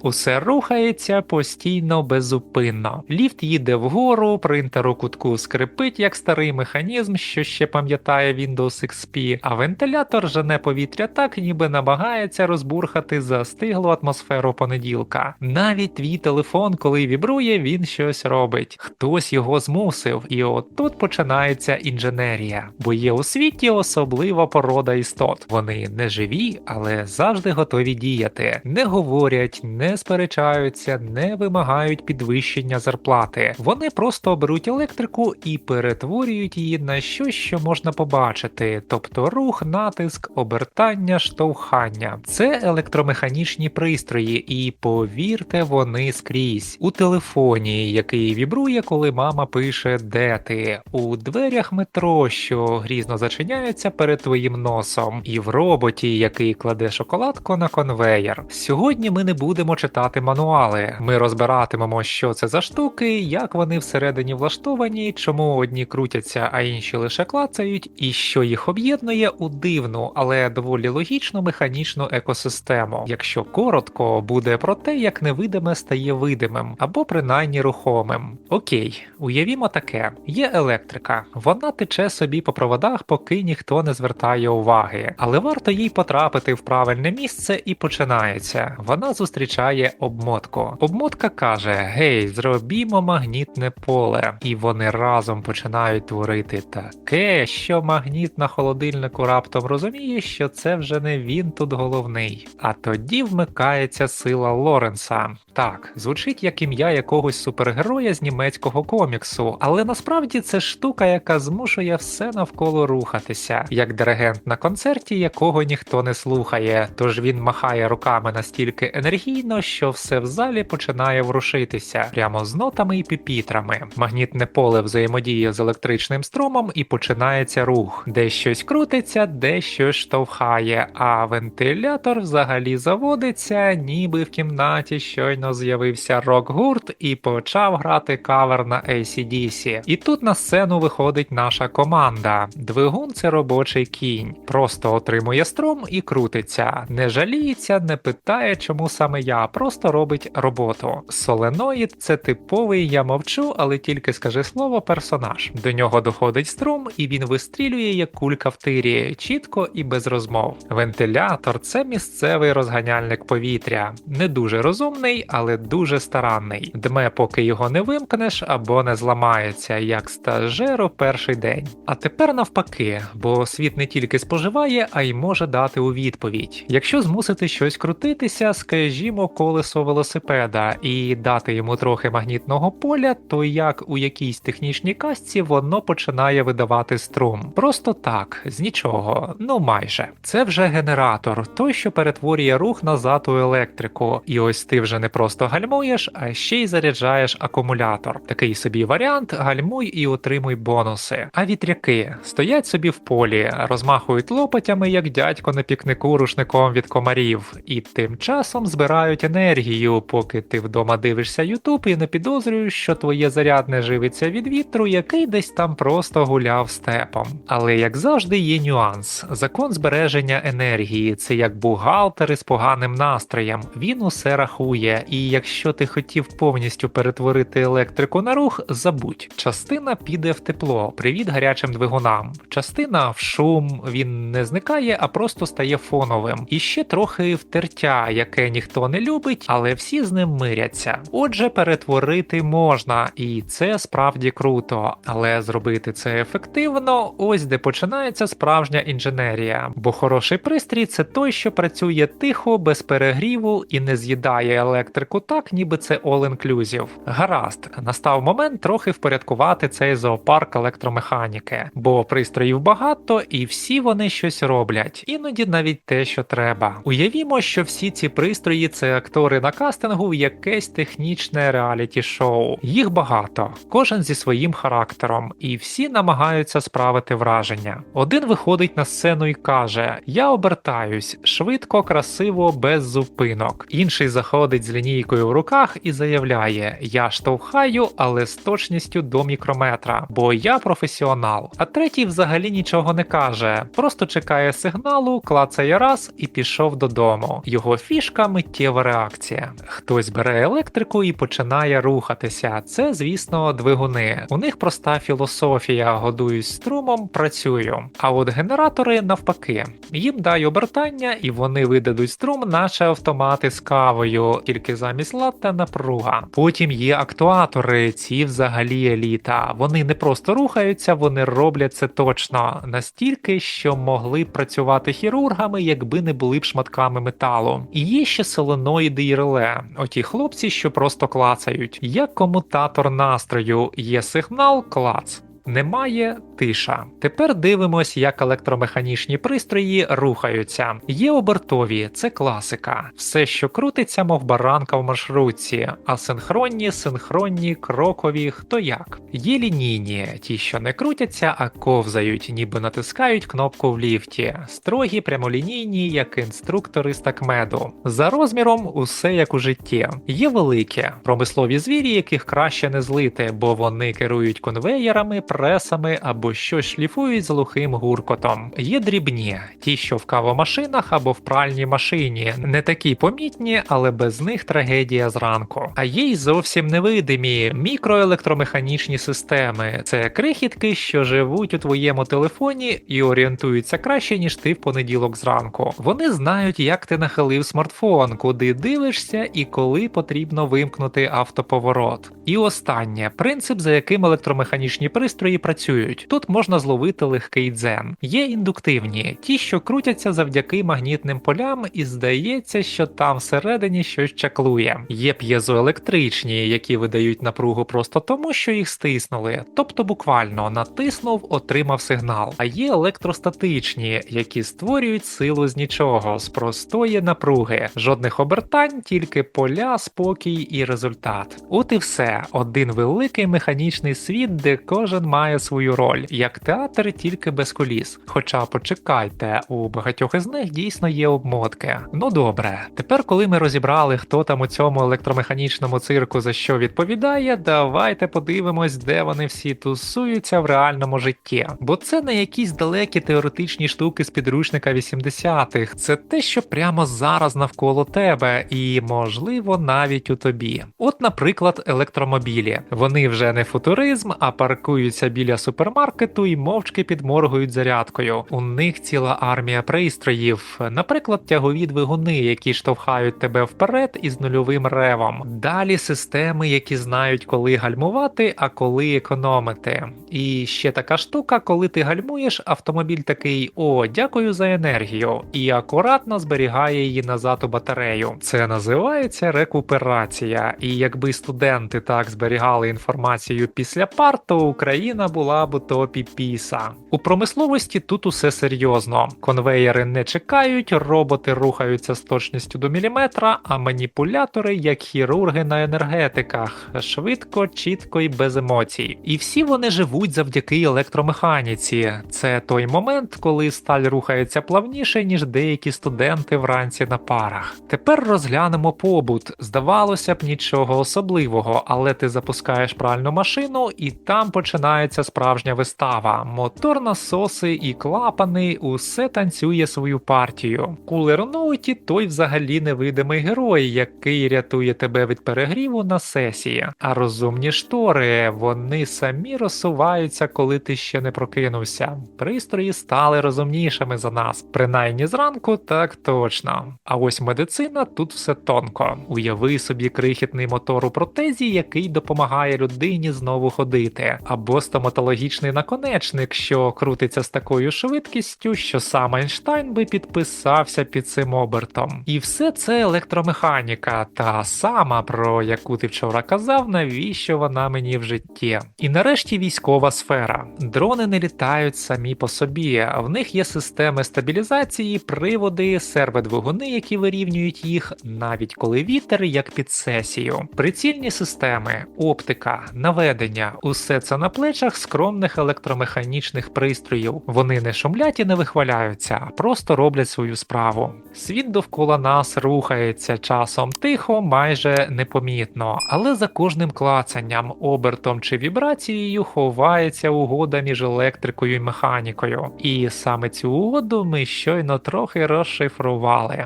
Усе рухається постійно беззупинно. Ліфт їде вгору, принтер у кутку скрипить, як старий механізм, що ще пам'ятає Windows XP, а вентилятор жене повітря так, ніби намагається розбурхати застиглу атмосферу понеділка. Навіть твій телефон, коли вібрує, він щось робить. Хтось його змусив, і от тут починається інженерія. Бо є у світі особлива порода істот. Вони не живі, але завжди готові діяти. Не говорять, не сперечаються, не вимагають підвищення зарплати. Вони просто беруть електрику і перетворюють її на щось, що можна побачити, тобто рух, натиск, обертання, штовхання. Це електромеханічні пристрої, і повірте, вони скрізь. У телефоні, який вібрує, коли мама пише «Де ти?», у дверях метро, що грізно зачиняються перед твоїм носом, і в роботі, який кладе шоколадку на конвеєр. Сьогодні ми не будемо читати мануали, ми розбиратимемо, що це за штуки, як вони всередині влаштовані, чому одні крутяться, а інші лише клацають, і що їх об'єднує у дивну, але доволі логічну механічну екосистему. Якщо коротко, буде про те, як невидиме стає видимим, або принаймні рухомим. Окей, уявімо таке. Є електрика, вона тече собі по проводах, поки ніхто не звертає уваги, але варто їй потрапити в правильне місце і починається. Вона зустрічає обмотку. Обмотка каже: «Гей, зробімо магнітне поле». І вони разом починають творити таке, що магніт на холодильнику раптом розуміє, що це вже не він тут головний. А тоді вмикається сила Лоренса. Так, звучить як ім'я якогось супергероя з німецького коміксу, але насправді це штука, яка змушує все навколо рухатися, як диригент на концерті, якого ніхто не слухає, тож він махає руками настільки енергійно, що все в залі починає ворушитися, прямо з нотами і піпітрами. Магнітне поле взаємодіє з електричним струмом і починається рух. Де щось крутиться, де щось штовхає, а вентилятор взагалі заводиться, ніби в кімнаті щойно з'явився рок-гурт і почав грати кавер на AC/DC. І тут на сцену виходить наша команда. Двигун – це робочий кінь. Просто отримує струм і крутиться. Не жаліється, не питає, чому саме я, просто робить роботу. Соленоїд – це типовий «я мовчу, але тільки скажи слово» персонаж. До нього доходить струм, і він вистрілює як кулька в тирі, чітко і без розмов. Вентилятор – це місцевий розганяльник повітря. Не дуже розумний, але дуже старанний. Дме, поки його не вимкнеш або не зламається, як стажеру перший день. А тепер навпаки, бо світ не тільки споживає, а й може дати у відповідь. Якщо змусити щось крутитися, скажімо, колесо велосипеда, і дати йому трохи магнітного поля, то як у якійсь технічній казці воно починає видавати струм. Просто так, з нічого, ну майже. Це вже генератор, той, що перетворює рух назад у електрику. І ось ти вже не просто гальмуєш, а ще й заряджаєш акумулятор. Такий собі варіант: гальмуй і отримуй бонуси. А вітряки стоять собі в полі, розмахують лопатями, як дядько на пікнику рушником від комарів, і тим часом збирають енергію, поки ти вдома дивишся YouTube і не підозрюєш, що твоє зарядне живиться від вітру, який десь там просто гуляв степом. Але як завжди є нюанс. Закон збереження енергії – це як бухгалтер із поганим настроєм. Він усе рахує, і якщо ти хотів повністю перетворити електрику на рух, забудь. Частина піде в тепло, привіт гарячим двигунам. Частина в шум, він не зникає, а просто стає фоновим. І ще трохи в тертя, яке ніхто не любить, але всі з ним миряться. Отже, перетворити можна, і це справді круто. Але зробити це ефективно, ось де починається справжня інженерія. Бо хороший пристрій – це той, що працює тихо, без перегріву і не з'їдає електрику так, ніби це all-inclusive. Гаразд, настав момент трохи впорядкувати цей зоопарк електромеханіки. Бо пристроїв багато і всі вони щось роблять. Іноді навіть те, що треба. Уявімо, що всі ці пристрої – це актори на кастингу в якесь технічне реаліті-шоу. Їх багато, кожен зі своїм характером, і всі намагаються справити враження. Один виходить на сцену і каже: «Я обертаюсь, швидко, красиво, без зупинок». Інший заходить з лінійки лінійкою в руках і заявляє: «Я штовхаю, але з точністю до мікрометра, бо я професіонал». А третій взагалі нічого не каже, просто чекає сигналу, клацає раз і пішов додому. Його фішка – миттєва реакція. Хтось бере електрику і починає рухатися. Це, звісно, двигуни. У них проста філософія: годуюсь струмом, працюю. А от генератори навпаки. Їм дай обертання і вони видадуть струм, наче автомати з кавою, тільки замість латте напруга. Потім є актуатори, ці взагалі еліта. Вони не просто рухаються, вони роблять це точно. Настільки, що могли б працювати хірургами, якби не були б шматками металу. І є ще соленоїди і реле. Оті хлопці, що просто клацають. Як комутатор настрою. Є сигнал – клац. Немає – тиша. Тепер дивимось, як електромеханічні пристрої рухаються. Є обертові – це класика. Все, що крутиться, мов баранка в маршрутці. Асинхронні, синхронні, крокові – хто як. Є лінійні – ті, що не крутяться, а ковзають, ніби натискають кнопку в ліфті. Строгі, прямолінійні, як інструктори з такмеду. За розміром – усе як у житті. Є великі – промислові звірі, яких краще не злити, бо вони керують конвеєрами, пресами або щось шліфують з глухим гуркотом. Є дрібні, ті, що в кавомашинах або в пральній машині. Не такі помітні, але без них трагедія зранку. А є й зовсім невидимі мікроелектромеханічні системи. Це крихітки, що живуть у твоєму телефоні і орієнтуються краще, ніж ти в понеділок зранку. Вони знають, як ти нахилив смартфон, куди дивишся і коли потрібно вимкнути автоповорот. І останнє – принцип, за яким електромеханічні пристрої працюють. Тут можна зловити легкий дзен. Є індуктивні, ті, що крутяться завдяки магнітним полям і здається, що там всередині щось чаклує. Є п'єзоелектричні, які видають напругу просто тому, що їх стиснули. Тобто буквально натиснув, отримав сигнал. А є електростатичні, які створюють силу з нічого, з простої напруги. Жодних обертань, тільки поля, спокій і результат. От і все. Один великий механічний світ, де кожен має свою роль, як театр, тільки без куліс. Хоча, почекайте, у багатьох із них дійсно є обмотки. Ну добре, тепер коли ми розібрали, хто там у цьому електромеханічному цирку за що відповідає, давайте подивимось, де вони всі тусуються в реальному житті. Бо це не якісь далекі теоретичні штуки з підручника 80-х, це те, що прямо зараз навколо тебе і, можливо, навіть у тобі. От, наприклад, електромобілі. Вони вже не футуризм, а паркуються біля супермаркету і мовчки підморгують зарядкою. У них ціла армія пристроїв, наприклад, тягові двигуни, які штовхають тебе вперед із нульовим ревом. Далі системи, які знають, коли гальмувати, а коли економити. І ще така штука, коли ти гальмуєш, автомобіль такий: «О, дякую за енергію», і акуратно зберігає її назад у батарею. Це називається рекуперація. І якби студенти так зберігали інформацію після пар, то Україна була б у топі піса. У промисловості тут усе серйозно. Конвеєри не чекають, роботи рухаються з точністю до міліметра, а маніпулятори, як хірурги на енергетиках, швидко, чітко і без емоцій. І всі вони живуть завдяки електромеханіці. Це той момент, коли сталь рухається плавніше, ніж деякі студенти вранці на парах. Тепер розглянемо побут. Здавалося б, нічого особливого, але ти запускаєш пральну машину і там починається справжня вистава. Мотор, насоси і клапани – усе танцює свою партію. Кулер у ноуті – той взагалі невидимий герой, який рятує тебе від перегріву на сесії. А розумні штори – вони самі розсуваються, коли ти ще не прокинувся. Пристрої стали розумнішими за нас. Принаймні зранку так точно. А ось медицина – тут все тонко. Уяви собі крихітний мотор у протезі, який допомагає людині знову ходити. Або стоматологічний наконечник, що крутиться з такою швидкістю, що сам Ейнштейн би підписався під цим обертом. І все це електромеханіка, та сама, про яку ти вчора казав, навіщо вона мені в житті. І нарешті військова сфера. Дрони не літають самі по собі, в них є системи стабілізації, приводи, серводвигуни, які вирівнюють їх, навіть коли вітер як під сесію. Прицільні системи, оптика, наведення – усе це на плечі плечах скромних електромеханічних пристроїв. Вони не шумлять і не вихваляються, а просто роблять свою справу. Світ довкола нас рухається часом тихо, майже непомітно, але за кожним клацанням, обертом чи вібрацією ховається угода між електрикою і механікою. І саме цю угоду ми щойно трохи розшифрували.